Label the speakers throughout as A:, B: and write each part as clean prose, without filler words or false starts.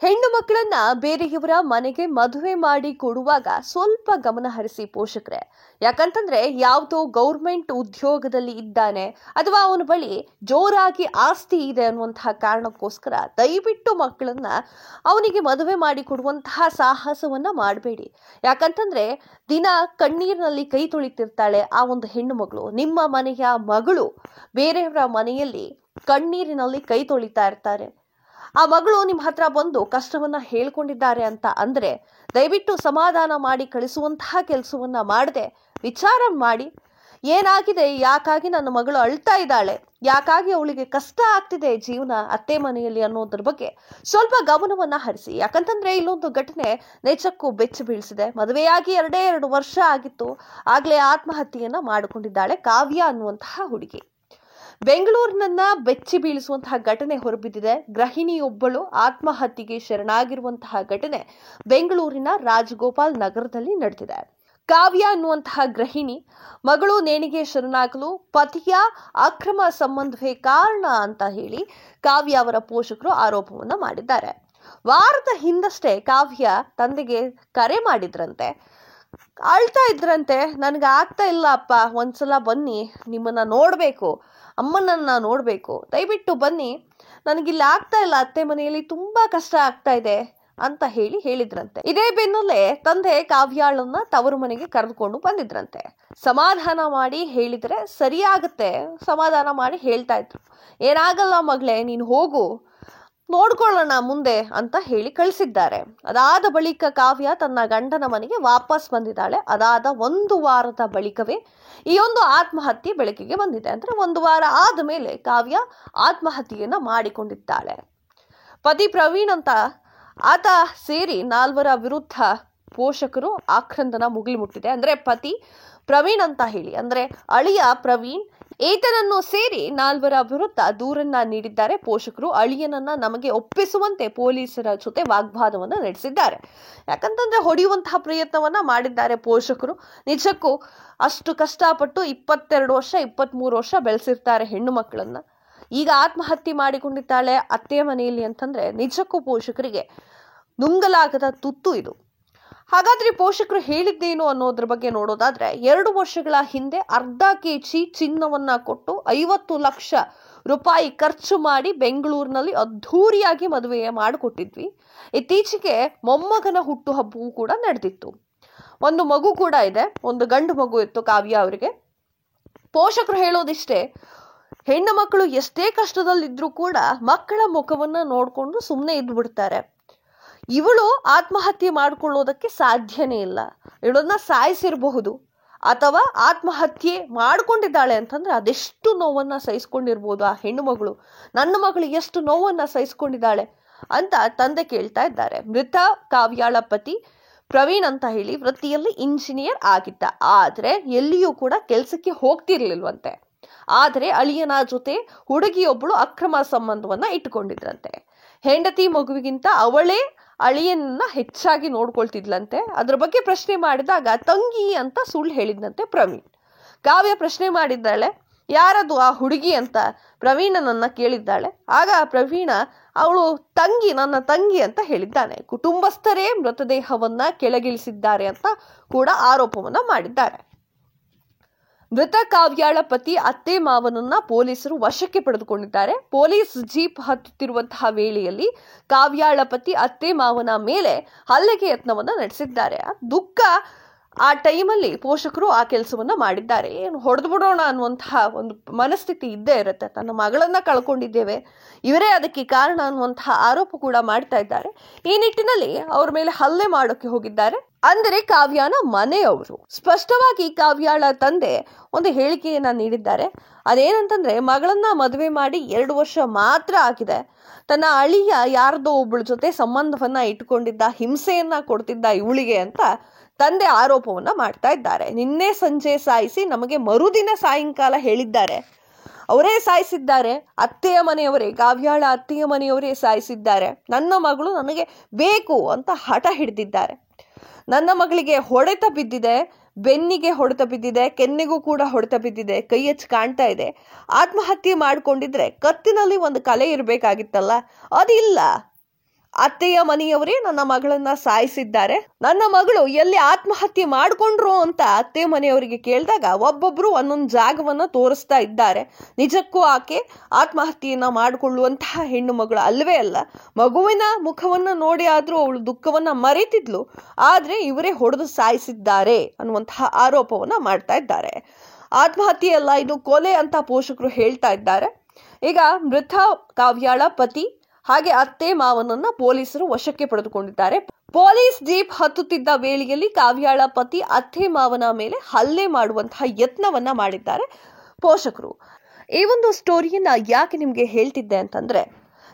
A: ಹೆಣ್ಣು ಮಕ್ಕಳನ್ನ ಬೇರೆಯವರ ಮನೆಗೆ ಮದುವೆ ಮಾಡಿ ಕೊಡುವಾಗ ಸ್ವಲ್ಪ ಗಮನ ಹರಿಸಿ ಪೋಷಕರೇ. ಯಾಕಂತಂದ್ರೆ ಯಾವುದೋ ಗೌರ್ಮೆಂಟ್ ಉದ್ಯೋಗದಲ್ಲಿ ಇದ್ದಾನೆ ಅಥವಾ ಅವನ ಬಳಿ ಜೋರಾಗಿ ಆಸ್ತಿ ಇದೆ ಅನ್ನುವಂತಹ ಕಾರಣಕ್ಕೋಸ್ಕರ ದಯವಿಟ್ಟು ಮಕ್ಕಳನ್ನ ಅವನಿಗೆ ಮದುವೆ ಮಾಡಿ ಕೊಡುವಂತಹ ಸಾಹಸವನ್ನ ಮಾಡಬೇಡಿ. ಯಾಕಂತಂದ್ರೆ ದಿನ ಕಣ್ಣೀರಿನಲ್ಲಿ ಕೈ ತೊಳಿತಿರ್ತಾಳೆ ಆ ಒಂದು ಹೆಣ್ಣು ಮಗಳು. ನಿಮ್ಮ ಮನೆಯ ಮಗಳು ಬೇರೆಯವರ ಮನೆಯಲ್ಲಿ ಕಣ್ಣೀರಿನಲ್ಲಿ ಕೈ ತೊಳಿತಾ ಇರ್ತಾರೆ. ಆ ಮಗಳು ನಿಮ್ಮ ಹತ್ರ ಬಂದು ಕಷ್ಟವನ್ನ ಹೇಳ್ಕೊಂಡಿದ್ದಾರೆ ಅಂತ ಅಂದ್ರೆ ದಯವಿಟ್ಟು ಸಮಾಧಾನ ಮಾಡಿ ಕಳಿಸುವಂತಹ ಕೆಲಸವನ್ನ ಮಾಡದೆ ವಿಚಾರ ಮಾಡಿ, ಏನಾಗಿದೆ, ಯಾಕಾಗಿ ನನ್ನ ಮಗಳು ಅಳ್ತಾ ಇದ್ದಾಳೆ, ಯಾಕಾಗಿ ಅವಳಿಗೆ ಕಷ್ಟ ಆಗ್ತಿದೆ ಜೀವನ ಅತ್ತೆ ಮನೆಯಲ್ಲಿ ಅನ್ನೋದ್ರ ಬಗ್ಗೆ ಸ್ವಲ್ಪ ಗಮನವನ್ನ ಹರಿಸಿ. ಯಾಕಂತಂದ್ರೆ ಇಲ್ಲೊಂದು ಘಟನೆ ನಿಜಕ್ಕೂ ಬೆಚ್ಚಿ ಬೀಳಿಸಿದೆ. ಮದುವೆಯಾಗಿ 2 ವರ್ಷ ಆಗಿತ್ತು, ಆಗ್ಲೇ ಆತ್ಮಹತ್ಯೆಯನ್ನ ಮಾಡಿಕೊಂಡಿದ್ದಾಳೆ ಕಾವ್ಯ ಅನ್ನುವಂತಹ ಹುಡುಗಿ. ಬೆಂಗಳೂರಿನನ್ನ ಬೆಚ್ಚಿ ಬೀಳಿಸುವಂತಹ ಘಟನೆ ಹೊರಬಿದ್ದಿದೆ. ಗೃಹಿಣಿಯೊಬ್ಬಳು ಆತ್ಮಹತ್ಯೆಗೆ ಶರಣಾಗಿರುವಂತಹ ಘಟನೆ ಬೆಂಗಳೂರಿನ ರಾಜಗೋಪಾಲ್ ನಗರದಲ್ಲಿ ನಡೆದಿದೆ. ಕಾವ್ಯ ಅನ್ನುವಂತಹ ಗೃಹಿಣಿ ಮಗಳು ನೇಣಿಗೆ ಶರಣಾಗಲು ಪತಿಯ ಅಕ್ರಮ ಸಂಬಂಧವೇ ಕಾರಣ ಅಂತ ಹೇಳಿ ಕಾವ್ಯ ಅವರ ಪೋಷಕರು ಆರೋಪವನ್ನ ಮಾಡಿದ್ದಾರೆ. ವಾರದ ಹಿಂದಷ್ಟೇ ಕಾವ್ಯ ತಂದೆಗೆ ಕರೆ ಮಾಡಿದ್ರಂತೆ. ಅಳ್ತಾ ಇದ್ರಂತೆ, ನನಗೆ ಆಗ್ತಾ ಇಲ್ಲ ಅಪ್ಪ, ಒಂದ್ಸಲ ಬನ್ನಿ, ನಿಮ್ಮನ್ನ ನೋಡ್ಬೇಕು, ಅಮ್ಮನನ್ನ ನೋಡ್ಬೇಕು, ದಯವಿಟ್ಟು ಬನ್ನಿ, ನನಗಿಲ್ಲಿ ಆಗ್ತಾ ಇಲ್ಲ, ಅತ್ತೆ ಮನೆಯಲ್ಲಿ ತುಂಬಾ ಕಷ್ಟ ಆಗ್ತಾ ಇದೆ ಅಂತ ಹೇಳಿದ್ರಂತೆ. ಇದೇ ಬೆನ್ನಲ್ಲೇ ತಂದೆ ಕಾವ್ಯಾಳನ್ನ ತವರು ಮನೆಗೆ ಕರೆದುಕೊಂಡು ಬಂದಿದ್ರಂತೆ. ಸಮಾಧಾನ ಮಾಡಿ ಹೇಳಿದ್ರೆ ಸರಿಯಾಗತ್ತೆ, ಸಮಾಧಾನ ಮಾಡಿ ಹೇಳ್ತಾ ಇದ್ರು. ಏನಾಗಲ್ಲ ಮಗಳೇ, ನೀನು ಹೋಗು, ನೋಡ್ಕೊಳ್ಳೋಣ ಮುಂದೆ ಅಂತ ಹೇಳಿ ಕಳಿಸಿದ್ದಾರೆ. ಅದಾದ ಬಳಿಕ ಕಾವ್ಯ ತನ್ನ ಗಂಡನ ಮನೆಗೆ ವಾಪಸ್ ಬಂದಿದ್ದಾಳೆ. ಅದಾದ 1 ವಾರದ ಬಳಿಕವೇ ಈ ಒಂದು ಆತ್ಮಹತ್ಯೆ ಬೆಳಕಿಗೆ ಬಂದಿದೆ. ಅಂದ್ರೆ 1 ವಾರ ಆದ ಮೇಲೆ ಕಾವ್ಯ ಆತ್ಮಹತ್ಯೆಯನ್ನ ಮಾಡಿಕೊಂಡಿದ್ದಾಳೆ. ಪತಿ ಪ್ರವೀಣ್ ಅಂತ ಆತ ಸೇರಿ 4 ವಿರುದ್ಧ ಪೋಷಕರು ಆಕ್ರಂದನ ಮುಗಿಲು ಮುಟ್ಟಿದೆ. ಅಂದ್ರೆ ಪತಿ ಪ್ರವೀಣ್ ಅಂತ ಹೇಳಿ, ಅಂದ್ರೆ ಅಳಿಯ ಪ್ರವೀಣ್ ಈತನನ್ನು ಸೇರಿ 4 ವಿರುದ್ಧ ದೂರನ್ನ ನೀಡಿದ್ದಾರೆ ಪೋಷಕರು. ಅಳಿಯನನ್ನ ನಮಗೆ ಒಪ್ಪಿಸುವಂತೆ ಪೊಲೀಸರ ಜೊತೆ ವಾಗ್ವಾದವನ್ನ ನಡೆಸಿದ್ದಾರೆ. ಯಾಕಂತಂದ್ರೆ ಹೊಡೆಯುವಂತಹ ಪ್ರಯತ್ನವನ್ನ ಮಾಡಿದ್ದಾರೆ ಪೋಷಕರು. ನಿಜಕ್ಕೂ ಅಷ್ಟು ಕಷ್ಟಪಟ್ಟು 22 ವರ್ಷ 23 ವರ್ಷ ಬೆಳೆಸಿರ್ತಾರೆ ಹೆಣ್ಣು ಮಕ್ಕಳನ್ನ. ಈಗ ಆತ್ಮಹತ್ಯೆ ಮಾಡಿಕೊಂಡಿದ್ದಾಳೆ ಅತ್ತೆ ಮನೆಯಲ್ಲಿ ಅಂತಂದ್ರೆ ನಿಜಕ್ಕೂ ಪೋಷಕರಿಗೆ ನುಂಗಲಾಗದ ತುತ್ತು ಇದು. ಹಾಗಾದ್ರೆ ಪೋಷಕರು ಹೇಳಿದ್ದೇನು ಅನ್ನೋದ್ರ ಬಗ್ಗೆ ನೋಡೋದಾದ್ರೆ, 2 ವರ್ಷಗಳ ಹಿಂದೆ ಅರ್ಧ ಕೆಜಿ ಚಿನ್ನವನ್ನ ಕೊಟ್ಟು 50 ಲಕ್ಷ ರೂಪಾಯಿ ಖರ್ಚು ಮಾಡಿ ಬೆಂಗಳೂರಿನಲ್ಲಿ ಅದ್ಧೂರಿಯಾಗಿ ಮದುವೆ ಮಾಡಿಕೊಟ್ಟಿದ್ವಿ. ಇತ್ತೀಚೆಗೆ ಮೊಮ್ಮಗನ ಹುಟ್ಟುಹಬ್ಬವೂ ಕೂಡ ನಡೆದಿತ್ತು. ಒಂದು ಮಗು ಕೂಡ ಇದೆ, ಒಂದು ಗಂಡು ಮಗು ಇತ್ತು ಕಾವ್ಯ ಅವರಿಗೆ. ಪೋಷಕರು ಹೇಳೋದಿಷ್ಟೇ, ಹೆಣ್ಣು ಮಕ್ಕಳು ಎಷ್ಟೇ ಕಷ್ಟದಲ್ಲಿದ್ರೂ ಕೂಡ ಮಕ್ಕಳ ಮುಖವನ್ನ ನೋಡ್ಕೊಂಡು ಸುಮ್ಮನೆ ಇದ್ದು ಬಿಡ್ತಾರೆ. ಇವಳು ಆತ್ಮಹತ್ಯೆ ಮಾಡ್ಕೊಳ್ಳೋದಕ್ಕೆ ಸಾಧ್ಯನೇ ಇಲ್ಲ. ಇವಳನ್ನ ಸಾಯಿಸಿರಬಹುದು ಅಥವಾ ಆತ್ಮಹತ್ಯೆ ಮಾಡ್ಕೊಂಡಿದ್ದಾಳೆ ಅಂತಂದ್ರೆ ಅದೆಷ್ಟು ನೋವನ್ನ ಸಹಿಸ್ಕೊಂಡಿರ್ಬೋದು ಆ ಹೆಣ್ಣು ಮಗಳು. ನನ್ನ ಮಗಳು ಎಷ್ಟು ನೋವನ್ನ ಸಹಿಸ್ಕೊಂಡಿದ್ದಾಳೆ ಅಂತ ತಂದೆ ಕೇಳ್ತಾ ಇದ್ದಾರೆ. ಮೃತ ಕಾವ್ಯಾಳ ಪತಿ ಪ್ರವೀಣ್ ಅಂತ ಹೇಳಿ ವೃತ್ತಿಯಲ್ಲಿ ಇಂಜಿನಿಯರ್ ಆಗಿದ್ದ. ಆದ್ರೆ ಎಲ್ಲಿಯೂ ಕೂಡ ಕೆಲಸಕ್ಕೆ ಹೋಗ್ತಿರ್ಲಿಲ್ವಂತೆ. ಆದರೆ ಅಳಿಯನ ಜೊತೆ ಹುಡುಗಿಯೊಬ್ಬಳು ಅಕ್ರಮ ಸಂಬಂಧವನ್ನ ಇಟ್ಟುಕೊಂಡಿದ್ರಂತೆ. ಹೆಂಡತಿ ಮಗುವಿಗಿಂತ ಅವಳೇ ಅಳಿಯನ್ನ ಹೆಚ್ಚಾಗಿ ನೋಡ್ಕೊಳ್ತಿದ್ಲಂತೆ. ಅದ್ರ ಬಗ್ಗೆ ಪ್ರಶ್ನೆ ಮಾಡಿದಾಗ ತಂಗಿ ಅಂತ ಸುಳ್ಳು ಹೇಳಿದ್ನಂತೆ ಪ್ರವೀಣ್. ಕಾವ್ಯ ಪ್ರಶ್ನೆ ಮಾಡಿದ್ದಾಳೆ, ಯಾರದು ಆ ಹುಡುಗಿ ಅಂತ ಪ್ರವೀಣನನ್ನ ಕೇಳಿದ್ದಾಳೆ. ಆಗ ಪ್ರವೀಣ ಅವಳು ತಂಗಿ, ನನ್ನ ತಂಗಿ ಅಂತ ಹೇಳಿದ್ದಾನೆ. ಕುಟುಂಬಸ್ಥರೇ ಮೃತದೇಹವನ್ನ ಕೆಳಗಿಳಿಸಿದ್ದಾರೆ ಅಂತ ಕೂಡ ಆರೋಪವನ್ನ ಮಾಡಿದ್ದಾರೆ. ಮೃತ ಕಾವ್ಯಾಳ ಪತಿ ಅತ್ತೆ ಮಾವನನ್ನ ಪೊಲೀಸರು ವಶಕ್ಕೆ ಪಡೆದುಕೊಂಡಿದ್ದಾರೆ. ಪೊಲೀಸ್ ಜೀಪ್ ಹತ್ತುತ್ತಿರುವಂತಹ ವೇಳೆಯಲ್ಲಿ ಕಾವ್ಯಾಳ ಪತಿ ಅತ್ತೆ ಮಾವನ ಮೇಲೆ ಹಲ್ಲೆಗೆ ಯತ್ನವನ್ನ ನಡೆಸಿದ್ದಾರೆ. ದುಃಖ ಆ ಟೈಮಲ್ಲಿ ಪೋಷಕರು ಆ ಕೆಲಸವನ್ನ ಮಾಡಿದ್ದಾರೆ. ಏನು ಹೊಡೆದು ಬಿಡೋಣ ಅನ್ನುವಂತಹ ಒಂದು ಮನಸ್ಥಿತಿ ಇದ್ದೇ ಇರುತ್ತೆ. ತನ್ನ ಮಗಳನ್ನ ಕಳ್ಕೊಂಡಿದ್ದೇವೆ, ಇವರೇ ಅದಕ್ಕೆ ಕಾರಣ ಅನ್ನುವಂತಹ ಆರೋಪ ಕೂಡ ಮಾಡ್ತಾ ಇದ್ದಾರೆ. ಈ ನಿಟ್ಟಿನಲ್ಲಿ ಅವ್ರ ಮೇಲೆ ಹಲ್ಲೆ ಮಾಡೋಕೆ ಹೋಗಿದ್ದಾರೆ. ಅಂದರೆ ಕಾವ್ಯನ ಮನೆಯವರು. ಸ್ಪಷ್ಟವಾಗಿ ಕಾವ್ಯಾಳ ತಂದೆ ಒಂದು ಹೇಳಿಕೆಯನ್ನ ನೀಡಿದ್ದಾರೆ. ಅದೇನಂತಂದ್ರೆ, ಮಗಳನ್ನ ಮದುವೆ ಮಾಡಿ 2 ವರ್ಷ ಮಾತ್ರ ಆಗಿದೆ, ತನ್ನ ಅಳಿಯ ಯಾರ್ದೋ ಒಬ್ಬಳ ಜೊತೆ ಸಂಬಂಧವನ್ನ ಇಟ್ಕೊಂಡಿದ್ದ, ಹಿಂಸೆಯನ್ನ ಕೊಡ್ತಿದ್ದ ಇವಳಿಗೆ ಅಂತ ತಂದೆ ಆರೋಪವನ್ನ ಮಾಡ್ತಾ ಇದ್ದಾರೆ. ನಿನ್ನೆ ಸಂಜೆ ಸಾಯಿಸಿ ನಮಗೆ ಮರುದಿನ ಸಾಯಂಕಾಲ ಹೇಳಿದ್ದಾರೆ, ಅವರೇ ಸಾಯಿಸಿದ್ದಾರೆ, ಅತ್ತೆಯ ಮನೆಯವರೇ, ಕಾವ್ಯಾಳ ಅತ್ತೆಯ ಮನೆಯವರೇ ಸಾಯಿಸಿದ್ದಾರೆ, ನನ್ನ ಮಗಳು ನನಗೆ ಬೇಕು ಅಂತ ಹಠ ಹಿಡಿದಿದ್ದಾರೆ. ನನ್ನ ಮಗಳಿಗೆ ಹೊಡೆತ ಬಿದ್ದಿದೆ, ಬೆನ್ನಿಗೆ ಹೊಡೆತ ಬಿದ್ದಿದೆ, ಕೆನ್ನೆಗೂ ಕೂಡ ಹೊಡೆತ ಬಿದ್ದಿದೆ, ಕೈ ಹೆಚ್ಚು ಕಾಣ್ತಾ ಇದೆ. ಆತ್ಮಹತ್ಯೆ ಮಾಡ್ಕೊಂಡಿದ್ರೆ ಕತ್ತಿನಲ್ಲಿ ಒಂದು ಕಲೆ ಇರಬೇಕಾಗಿತ್ತಲ್ಲ, ಅದಿಲ್ಲ. ಅತ್ತೆಯ ಮನೆಯವರೇ ನನ್ನ ಮಗಳನ್ನ ಸಾಯಿಸಿದ್ದಾರೆ, ನನ್ನ ಮಗಳು ಎಲ್ಲಿ ಆತ್ಮಹತ್ಯೆ ಮಾಡ್ಕೊಂಡ್ರು ಅಂತ ಅತ್ತೆ ಮನೆಯವರಿಗೆ ಕೇಳಿದಾಗ ಒಬ್ಬೊಬ್ರು ಒಂದೊಂದು ಜಾಗವನ್ನ ತೋರಿಸ್ತಾ ಇದ್ದಾರೆ. ನಿಜಕ್ಕೂ ಆಕೆ ಆತ್ಮಹತ್ಯೆಯನ್ನ ಮಾಡಿಕೊಳ್ಳುವಂತಹ ಹೆಣ್ಣು ಮಗಳು ಅಲ್ವೇ ಅಲ್ಲ. ಮಗುವಿನ ಮುಖವನ್ನ ನೋಡಿ ಆದ್ರೂ ಅವಳು ದುಃಖವನ್ನ ಮರೆತಿದ್ಲು, ಆದ್ರೆ ಇವರೇ ಹೊಡೆದು ಸಾಯಿಸಿದ್ದಾರೆ ಅನ್ನುವಂತಹ ಆರೋಪವನ್ನ ಮಾಡ್ತಾ ಇದ್ದಾರೆ. ಆತ್ಮಹತ್ಯೆ ಅಲ್ಲ, ಇದು ಕೊಲೆ ಅಂತ ಪೋಷಕರು ಹೇಳ್ತಾ ಇದ್ದಾರೆ. ಈಗ ಮೃತ ಕಾವ್ಯಾಳ ಪತಿ ಹಾಗೆ ಅತ್ತೆ ಮಾವನನ್ನ ಪೊಲೀಸರು ವಶಕ್ಕೆ ಪಡೆದುಕೊಂಡಿದ್ದಾರೆ. ಪೊಲೀಸ್ ಜೀಪ್ ಹತ್ತುತ್ತಿದ್ದ ವೇಳೆಯಲ್ಲಿ ಕಾವ್ಯಾಳ ಪತಿ ಅತ್ತೆ ಮಾವನ ಮೇಲೆ ಹಲ್ಲೆ ಮಾಡುವಂತಹ ಯತ್ನವನ್ನ ಮಾಡಿದ್ದಾರೆ ಪೋಷಕರು. ಈ ಒಂದು ಸ್ಟೋರಿಯನ್ನ ಯಾಕೆ ನಿಮ್ಗೆ ಹೇಳ್ತಿದ್ದೆ ಅಂತಂದ್ರೆ,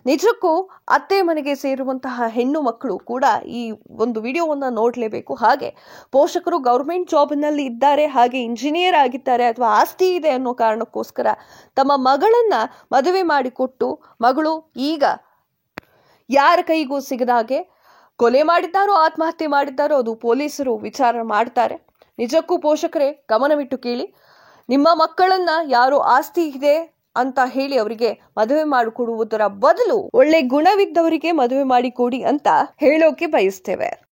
A: ನಿಜಕ್ಕೂ ಅತ್ತೆ ಮನೆಗೆ ಸೇರುವಂತಹ ಹೆಣ್ಣು ಮಕ್ಕಳು ಕೂಡ ಈ ಒಂದು ವಿಡಿಯೋವನ್ನ ನೋಡ್ಲೇಬೇಕು. ಹಾಗೆ ಪೋಷಕರು ಗೌರ್ಮೆಂಟ್ ಜಾಬ್ನಲ್ಲಿ ಇದ್ದಾರೆ, ಹಾಗೆ ಇಂಜಿನಿಯರ್ ಆಗಿದ್ದಾರೆ ಅಥವಾ ಆಸ್ತಿ ಇದೆ ಅನ್ನೋ ಕಾರಣಕ್ಕೋಸ್ಕರ ತಮ್ಮ ಮಗಳನ್ನ ಮದುವೆ ಮಾಡಿಕೊಟ್ಟು ಮಗಳು ಈಗ ಯಾರ ಕೈಗೂ ಸಿಗದಾಗೆ ಕೊಲೆ ಮಾಡಿದ್ದಾರೋ ಆತ್ಮಹತ್ಯೆ ಮಾಡಿದ್ದಾರೋ ಅದು ಪೊಲೀಸರು ವಿಚಾರ ಮಾಡ್ತಾರೆ. ನಿಜಕ್ಕೂ ಪೋಷಕರೇ ಗಮನವಿಟ್ಟು ಕೇಳಿ. ನಿಮ್ಮ ಮಕ್ಕಳನ್ನ ಯಾರೋ ಆಸ್ತಿ ಇದೆ ಅಂತ ಹೇಳಿ ಅವರಿಗೆ ಮದುವೆ ಮಾಡಿಕೊಡುವುದರ ಬದಲು ಒಳ್ಳೆ ಗುಣವಿದ್ದವರಿಗೆ ಮದುವೆ ಮಾಡಿಕೊಡಿ ಅಂತ ಹೇಳೋಕೆ ಬಯಸ್ತೇವೆ.